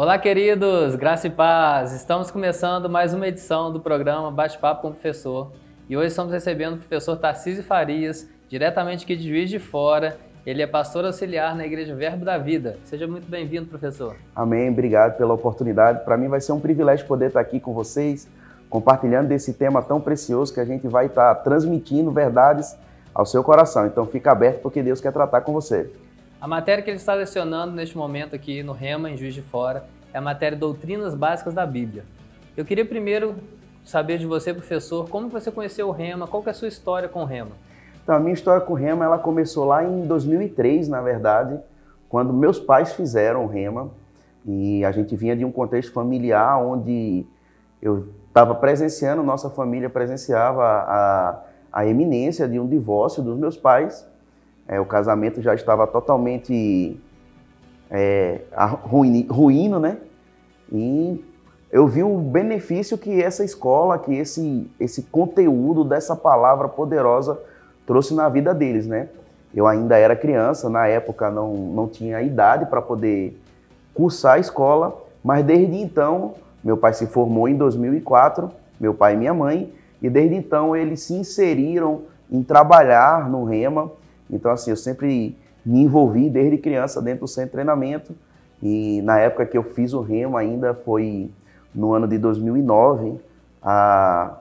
Olá, queridos! Graça e paz! Estamos começando mais uma edição do programa Bate-Papo com o Professor. E hoje estamos recebendo o professor Tarcísio Farias, diretamente aqui de Juiz de Fora. Ele é pastor auxiliar na Igreja Verbo da Vida. Seja muito bem-vindo, professor. Amém, obrigado pela oportunidade. Para mim vai ser um privilégio poder estar aqui com vocês, compartilhando desse tema tão precioso que a gente vai estar transmitindo verdades ao seu coração. Então fica aberto porque Deus quer tratar com você. A matéria que ele está lecionando neste momento aqui no Rema, em Juiz de Fora, é a matéria Doutrinas Básicas da Bíblia. Eu queria primeiro saber de você, professor, como você conheceu o Rema, qual que é a sua história com o Rema? Então, a minha história com o Rema, ela começou lá em 2003, na verdade, quando meus pais fizeram o Rema, e a gente vinha de um contexto familiar onde eu estava presenciando, nossa família presenciava a iminência de um divórcio dos meus pais. O casamento já estava totalmente ruíno, né? E eu vi o benefício que essa escola, que esse conteúdo dessa palavra poderosa trouxe na vida deles, né? Eu ainda era criança, na época não tinha idade para poder cursar a escola, mas desde então, meu pai se formou em 2004, meu pai e minha mãe, e desde então eles se inseriram em trabalhar no Rema. Então, assim, eu sempre me envolvi desde criança dentro do centro de treinamento, e na época que eu fiz o Rema ainda foi no ano de 2009, a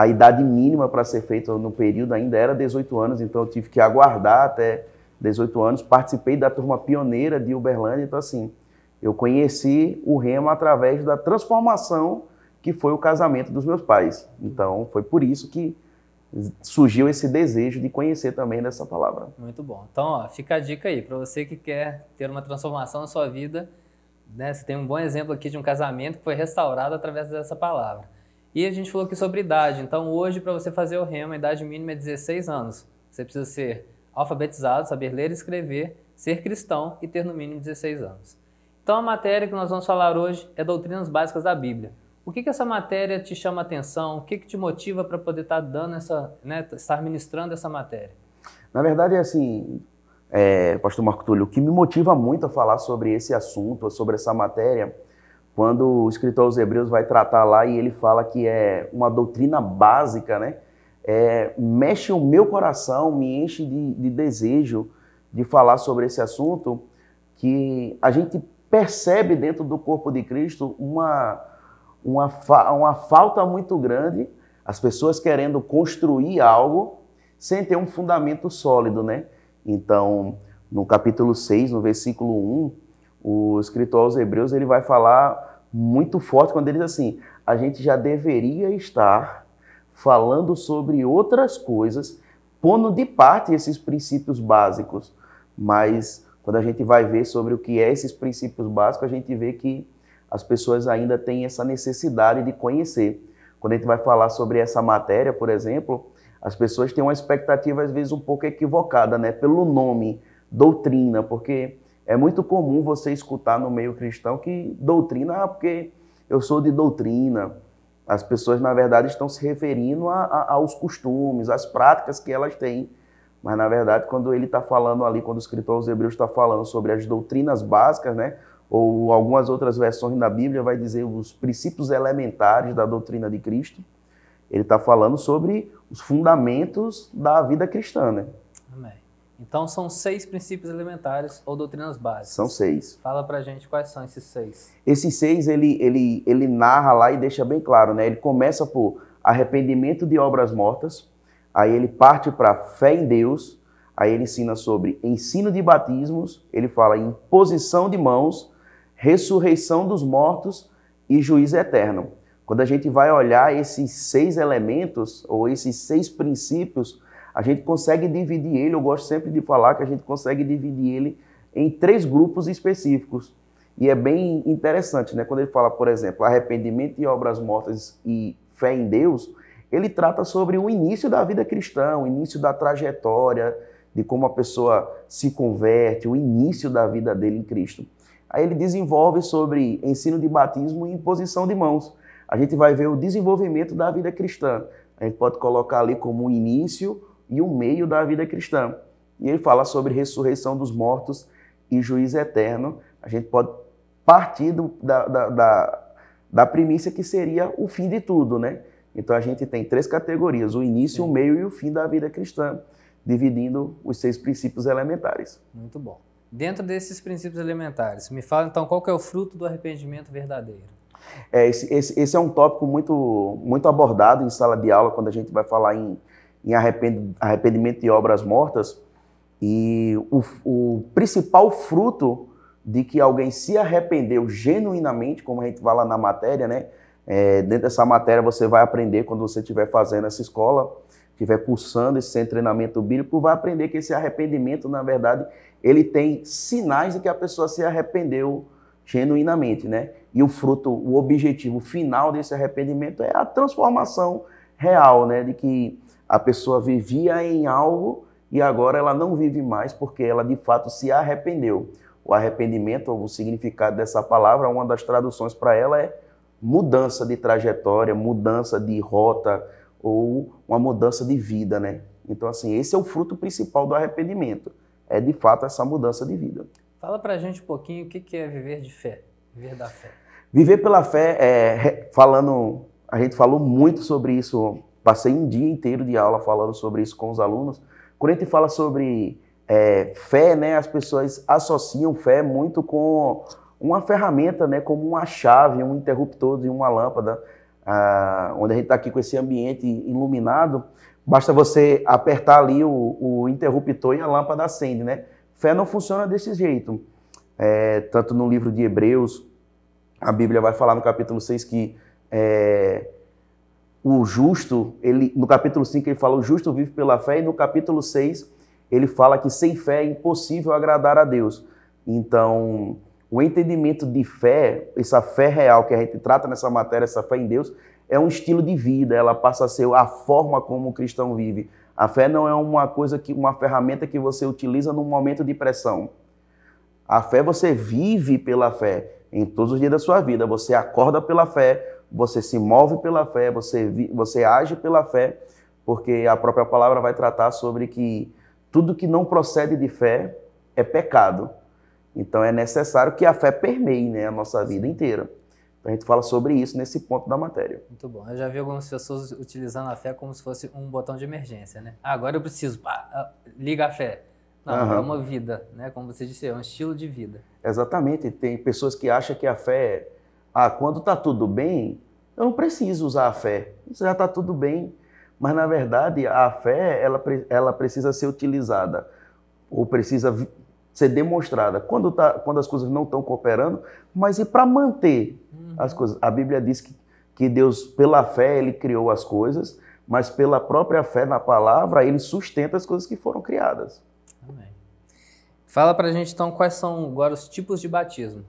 idade mínima para ser feito no período ainda era 18 anos, então eu tive que aguardar até 18 anos. Participei da turma pioneira de Uberlândia, então assim, eu conheci o Rema através da transformação que foi o casamento dos meus pais. Então foi por isso que surgiu esse desejo de conhecer também dessa palavra. Muito bom. Então, ó, fica a dica aí, para você que quer ter uma transformação na sua vida, né? Você tem um bom exemplo aqui de um casamento que foi restaurado através dessa palavra. E a gente falou aqui sobre idade, então hoje para você fazer o Rema, a idade mínima é 16 anos. Você precisa ser alfabetizado, saber ler e escrever, ser cristão e ter no mínimo 16 anos. Então a matéria que nós vamos falar hoje é Doutrinas Básicas da Bíblia. O que essa matéria te chama a atenção? O que te motiva para poder estar dando estar ministrando essa matéria? Na verdade, assim, pastor Marco Túlio, o que me motiva muito a falar sobre esse assunto, sobre essa matéria, quando o escritor aos Hebreus vai tratar lá e ele fala que é uma doutrina básica, né? Mexe o meu coração, me enche de desejo de falar sobre esse assunto, que a gente percebe dentro do corpo de Cristo uma falta muito grande, as pessoas querendo construir algo sem ter um fundamento sólido, né? Então, no capítulo 6, no versículo 1, o escritor aos Hebreus ele vai falar muito forte quando ele diz assim: a gente já deveria estar falando sobre outras coisas, pondo de parte esses princípios básicos. Mas quando a gente vai ver sobre o que é esses princípios básicos, a gente vê que as pessoas ainda têm essa necessidade de conhecer. Quando a gente vai falar sobre essa matéria, por exemplo, as pessoas têm uma expectativa às vezes um pouco equivocada, né? Pelo nome, doutrina, porque é muito comum você escutar no meio cristão que doutrina, porque eu sou de doutrina. As pessoas, na verdade, estão se referindo aos costumes, às práticas que elas têm. Mas, na verdade, quando ele está falando ali, quando o escritor aos Hebreus está falando sobre as doutrinas básicas, né, ou algumas outras versões da Bíblia vai dizer os princípios elementares da doutrina de Cristo, ele está falando sobre os fundamentos da vida cristã, né? Amém. Então são 6 princípios elementares ou doutrinas básicas. São 6. Fala pra gente quais são esses 6. Esses 6 ele narra lá e deixa bem claro, né? Ele começa por arrependimento de obras mortas, aí ele parte para fé em Deus, aí ele ensina sobre ensino de batismos, ele fala em imposição de mãos, ressurreição dos mortos e juízo eterno. Quando a gente vai olhar esses 6 elementos ou esses 6 princípios, a gente consegue dividir ele, eu gosto sempre de falar que a gente consegue dividir ele em 3 grupos específicos. E é bem interessante, né? Quando ele fala, por exemplo, arrependimento de obras mortas e fé em Deus, ele trata sobre o início da vida cristã, o início da trajetória, de como a pessoa se converte, o início da vida dele em Cristo. Aí ele desenvolve sobre ensino de batismo e imposição de mãos. A gente vai ver o desenvolvimento da vida cristã. A gente pode colocar ali como o início e o meio da vida cristã. E ele fala sobre ressurreição dos mortos e juízo eterno. A gente pode partir da premissa que seria o fim de tudo, né? Então a gente tem 3 categorias, o início, o meio e o fim da vida cristã, dividindo os 6 princípios elementares. Muito bom. Dentro desses princípios elementares, me fala então qual que é o fruto do arrependimento verdadeiro. Esse é um tópico muito abordado em sala de aula, quando a gente vai falar em arrependimento de obras mortas. E o principal fruto de que alguém se arrependeu genuinamente, como a gente fala na matéria, né? Dentro dessa matéria você vai aprender, quando você estiver fazendo essa escola, estiver cursando esse centro de treinamento bíblico, vai aprender que esse arrependimento, na verdade, ele tem sinais de que a pessoa se arrependeu genuinamente, né? E o fruto, o objetivo final desse arrependimento é a transformação real, né? De que a pessoa vivia em algo e agora ela não vive mais porque ela de fato se arrependeu. O arrependimento, o significado dessa palavra, uma das traduções para ela é mudança de trajetória, mudança de rota ou uma mudança de vida, né? Então, assim, esse é o fruto principal do arrependimento. É de fato essa mudança de vida. Fala pra gente um pouquinho o que é viver de fé, viver da fé. Viver pela fé, a gente falou muito sobre isso, passei um dia inteiro de aula falando sobre isso com os alunos. Quando a gente fala sobre fé, né, as pessoas associam fé muito com uma ferramenta, né, como uma chave, um interruptor de uma lâmpada, onde a gente está aqui com esse ambiente iluminado, basta você apertar ali o interruptor e a lâmpada acende, né? Fé não funciona desse jeito. Tanto no livro de Hebreus, a Bíblia vai falar no capítulo 6 que o justo, no capítulo 5 ele fala o justo vive pela fé, e no capítulo 6 ele fala que sem fé é impossível agradar a Deus. Então, o entendimento de fé, essa fé real que a gente trata nessa matéria, essa fé em Deus, é um estilo de vida, ela passa a ser a forma como o cristão vive. A fé não é uma ferramenta que você utiliza num momento de pressão. A fé você vive pela fé em todos os dias da sua vida. Você acorda pela fé, você se move pela fé, você age pela fé, porque a própria palavra vai tratar sobre que tudo que não procede de fé é pecado. Então é necessário que a fé permeie, né, a nossa vida inteira. Então a gente fala sobre isso nesse ponto da matéria. Muito bom. Eu já vi algumas pessoas utilizando a fé como se fosse um botão de emergência, né? Agora eu preciso, liga a fé. Não, é uma vida, né? Como você disse, é um estilo de vida. Exatamente. Tem pessoas que acham que a fé, quando está tudo bem, eu não preciso usar a fé. Isso já está tudo bem. Mas, na verdade, a fé, ela precisa ser utilizada ou precisa ser demonstrada quando as coisas não estão cooperando, mas e para manter as coisas. A Bíblia diz que Deus, pela fé, Ele criou as coisas, mas pela própria fé na palavra, Ele sustenta as coisas que foram criadas. Amém. Fala pra gente, então, quais são agora os tipos de batismo.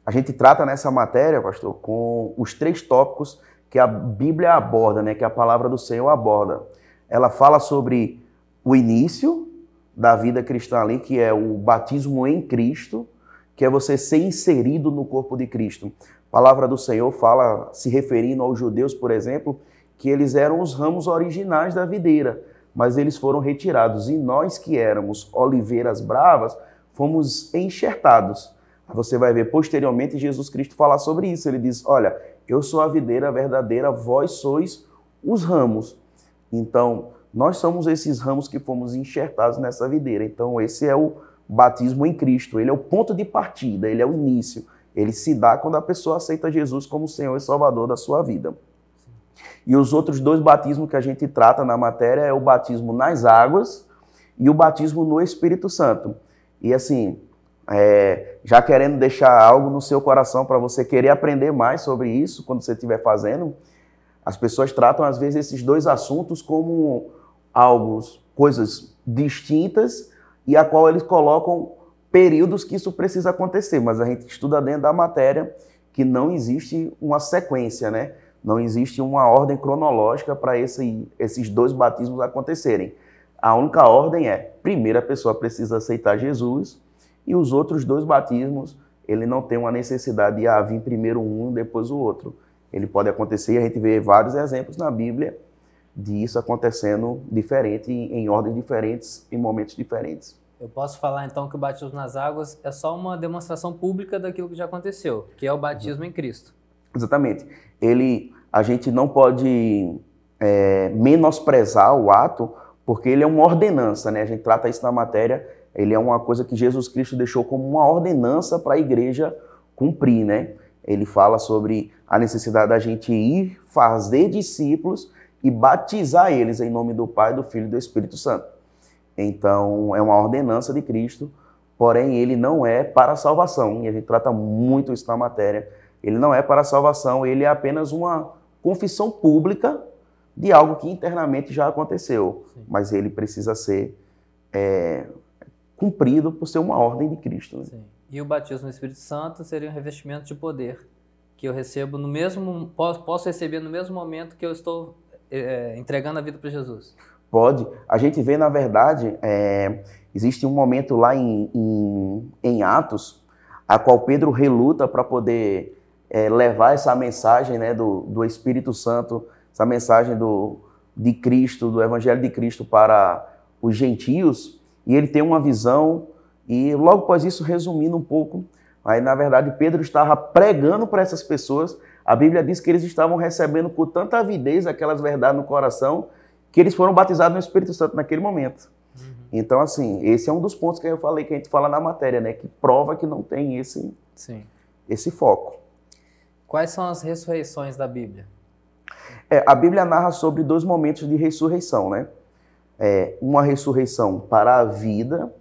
A gente trata nessa matéria, pastor, com os 3 tópicos que a Bíblia aborda, né, que a palavra do Senhor aborda. Ela fala sobre o início da vida cristã ali, que é o batismo em Cristo, que é você ser inserido no corpo de Cristo. A palavra do Senhor fala, se referindo aos judeus, por exemplo, que eles eram os ramos originais da videira, mas eles foram retirados, e nós que éramos oliveiras bravas, fomos enxertados. Você vai ver posteriormente Jesus Cristo falar sobre isso. Ele diz, olha, eu sou a videira verdadeira, vós sois os ramos. Então, nós somos esses ramos que fomos enxertados nessa videira. Então, esse é o batismo em Cristo. Ele é o ponto de partida, ele é o início. Ele se dá quando a pessoa aceita Jesus como Senhor e Salvador da sua vida. E os outros 2 batismos que a gente trata na matéria é o batismo nas águas e o batismo no Espírito Santo. E assim, já querendo deixar algo no seu coração para você querer aprender mais sobre isso quando você estiver fazendo, as pessoas tratam às vezes esses 2 assuntos como coisas distintas e a qual eles colocam períodos que isso precisa acontecer, mas a gente estuda dentro da matéria que não existe uma sequência, né? Não existe uma ordem cronológica para esses 2 batismos acontecerem. A única ordem é, primeiro a pessoa precisa aceitar Jesus, e os outros 2 batismos, ele não tem uma necessidade de vir primeiro um, depois o outro. Ele pode acontecer, e a gente vê vários exemplos na Bíblia disso acontecendo diferente, em ordens diferentes, em momentos diferentes. Eu posso falar então que o batismo nas águas é só uma demonstração pública daquilo que já aconteceu, que é o batismo em Cristo. Exatamente. A gente não pode menosprezar o ato, porque ele é uma ordenança, né? A gente trata isso na matéria, ele é uma coisa que Jesus Cristo deixou como uma ordenança para a igreja cumprir, né? Ele fala sobre a necessidade da gente ir, fazer discípulos e batizar eles em nome do Pai, do Filho e do Espírito Santo. Então, é uma ordenança de Cristo, porém ele não é para a salvação, e a gente trata muito isso na matéria. Ele não é para a salvação, ele é apenas uma confissão pública de algo que internamente já aconteceu. Sim. Mas ele precisa ser cumprido por ser uma ordem de Cristo. Né? Sim. E o batismo no Espírito Santo seria um revestimento de poder, que eu recebo no mesmo, posso receber no mesmo momento que eu estou entregando a vida para Jesus. Pode. A gente vê, na verdade, existe um momento lá em Atos, a qual Pedro reluta para poder levar essa mensagem, né, do Espírito Santo, essa mensagem de Cristo, do Evangelho de Cristo para os gentios, e ele tem uma visão, e logo após isso, resumindo um pouco, aí na verdade Pedro estava pregando para essas pessoas, a Bíblia diz que eles estavam recebendo com tanta avidez aquelas verdades no coração, que eles foram batizados no Espírito Santo naquele momento. Uhum. Então, assim, esse é um dos pontos que eu falei, que a gente fala na matéria, né? Que prova que não tem esse foco. Quais são as ressurreições da Bíblia? A Bíblia narra sobre 2 momentos de ressurreição, né? Uma ressurreição para a vida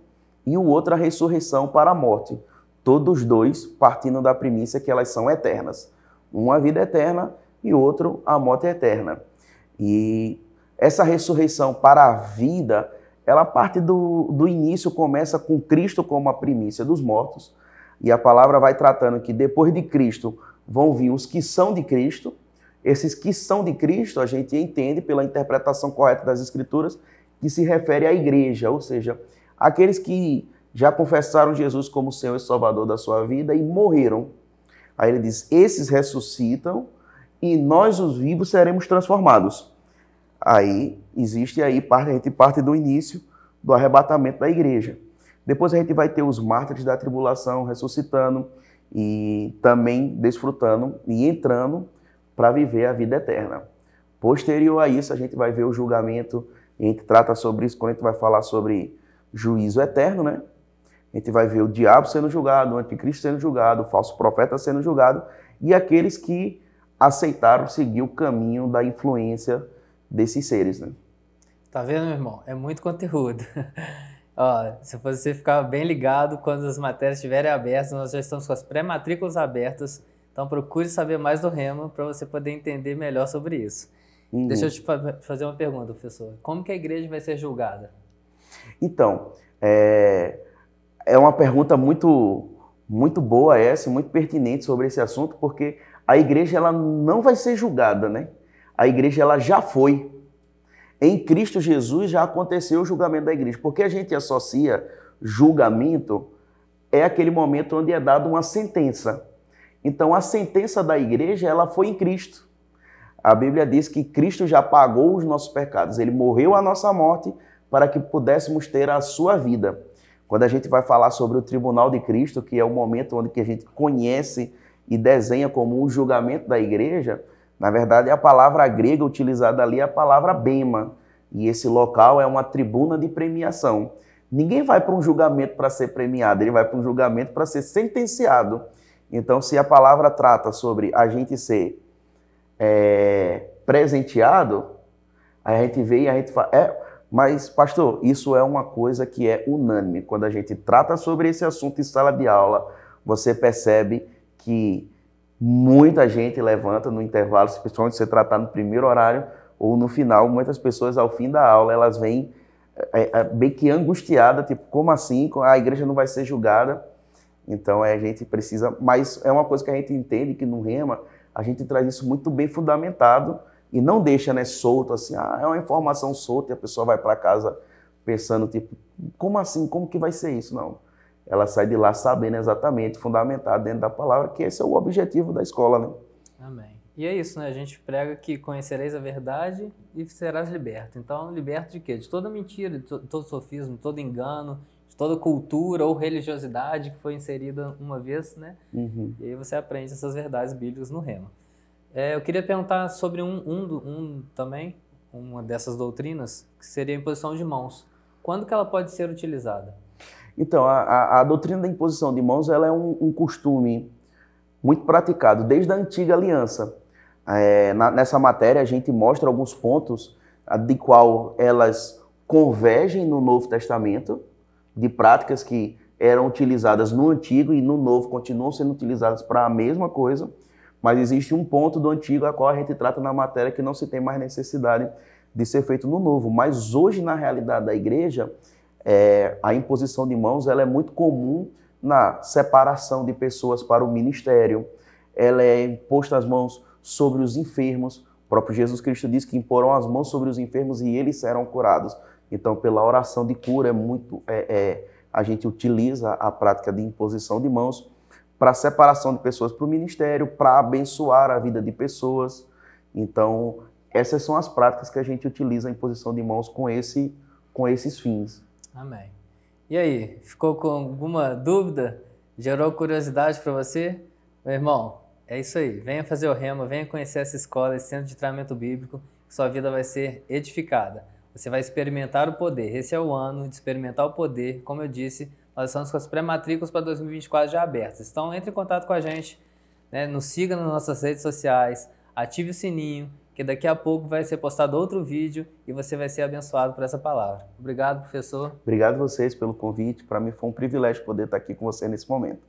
e o outro a ressurreição para a morte. Todos 2 partindo da premissa que elas são eternas. Uma a vida eterna e outro a morte eterna. E essa ressurreição para a vida, ela parte do início, começa com Cristo como a primícia dos mortos, e a palavra vai tratando que depois de Cristo vão vir os que são de Cristo. Esses que são de Cristo, a gente entende pela interpretação correta das Escrituras, que se refere à igreja, ou seja, aqueles que já confessaram Jesus como Senhor e Salvador da sua vida e morreram. Aí ele diz, esses ressuscitam e nós, os vivos, seremos transformados. Aí existe aí, a gente parte do início do arrebatamento da igreja. Depois a gente vai ter os mártires da tribulação ressuscitando e também desfrutando e entrando para viver a vida eterna. Posterior a isso, a gente vai ver o julgamento, a gente trata sobre isso quando a gente vai falar sobre juízo eterno, né? A gente vai ver o diabo sendo julgado, o anticristo sendo julgado, o falso profeta sendo julgado e aqueles que aceitaram seguir o caminho da influência desses seres, né? Tá vendo, meu irmão? É muito conteúdo. Ó, se você ficar bem ligado, quando as matérias estiverem abertas, nós já estamos com as pré-matrículas abertas, então procure saber mais do Rema para você poder entender melhor sobre isso. Uhum. Deixa eu te fazer uma pergunta, professor. Como que a igreja vai ser julgada? Então, é uma pergunta muito, muito boa essa, muito pertinente sobre esse assunto, porque a igreja ela não vai ser julgada, né? A igreja ela já foi. Em Cristo Jesus já aconteceu o julgamento da igreja. Porque a gente associa julgamento é aquele momento onde é dada uma sentença. Então a sentença da igreja ela foi em Cristo. A Bíblia diz que Cristo já pagou os nossos pecados. Ele morreu a nossa morte para que pudéssemos ter a sua vida. Quando a gente vai falar sobre o tribunal de Cristo, que é o momento onde que a gente conhece e desenha como o julgamento da igreja, na verdade, a palavra grega utilizada ali é a palavra bema. E esse local é uma tribuna de premiação. Ninguém vai para um julgamento para ser premiado, ele vai para um julgamento para ser sentenciado. Então, se a palavra trata sobre a gente ser presenteado, a gente vê e a gente fala... Mas, pastor, isso é uma coisa que é unânime. Quando a gente trata sobre esse assunto em sala de aula, você percebe que muita gente levanta no intervalo, principalmente se você tratar no primeiro horário ou no final. Muitas pessoas, ao fim da aula, elas vêm bem que angustiadas, tipo, como assim? A igreja não vai ser julgada? Então, a gente precisa... Mas é uma coisa que a gente entende que no Rema, a gente traz isso muito bem fundamentado e não deixa, né, solto, assim, é uma informação solta e a pessoa vai para casa pensando, tipo, como assim? Como que vai ser isso? Não. Ela sai de lá sabendo exatamente, fundamentado dentro da palavra, que esse é o objetivo da escola, né? Amém. E é isso, né? A gente prega que conhecereis a verdade e serás liberto. Então, liberto de quê? De toda mentira, de todo sofismo, de todo engano, de toda cultura ou religiosidade que foi inserida uma vez, né? Uhum. E aí você aprende essas verdades bíblicas no rema. Eu queria perguntar sobre também, uma dessas doutrinas, que seria a imposição de mãos. Quando que ela pode ser utilizada? Então, a doutrina da imposição de mãos ela é um costume muito praticado desde a antiga aliança. Nessa matéria a gente mostra alguns pontos de qual elas convergem no Novo Testamento, de práticas que eram utilizadas no Antigo e no Novo continuam sendo utilizadas para a mesma coisa, mas existe um ponto do Antigo a qual a gente trata na matéria que não se tem mais necessidade de ser feito no Novo. Mas hoje, na realidade da igreja, a imposição de mãos ela é muito comum na separação de pessoas para o ministério. Ela é imposta as mãos sobre os enfermos. O próprio Jesus Cristo diz que imporão as mãos sobre os enfermos e eles serão curados. Então, pela oração de cura, a gente utiliza a prática de imposição de mãos para separação de pessoas para o ministério, para abençoar a vida de pessoas. Então, essas são as práticas que a gente utiliza a imposição de mãos com esses fins. Amém. E aí, ficou com alguma dúvida? Gerou curiosidade para você? Meu irmão, é isso aí. Venha fazer o rema, venha conhecer essa escola, esse centro de treinamento bíblico, que sua vida vai ser edificada. Você vai experimentar o poder. Esse é o ano de experimentar o poder. Como eu disse, nós estamos com as pré-matrículas para 2024 já abertas. Então, entre em contato com a gente, né? Nos siga nas nossas redes sociais, ative o sininho, que daqui a pouco vai ser postado outro vídeo e você vai ser abençoado por essa palavra. Obrigado, professor. Obrigado a vocês pelo convite. Para mim foi um privilégio poder estar aqui com você nesse momento.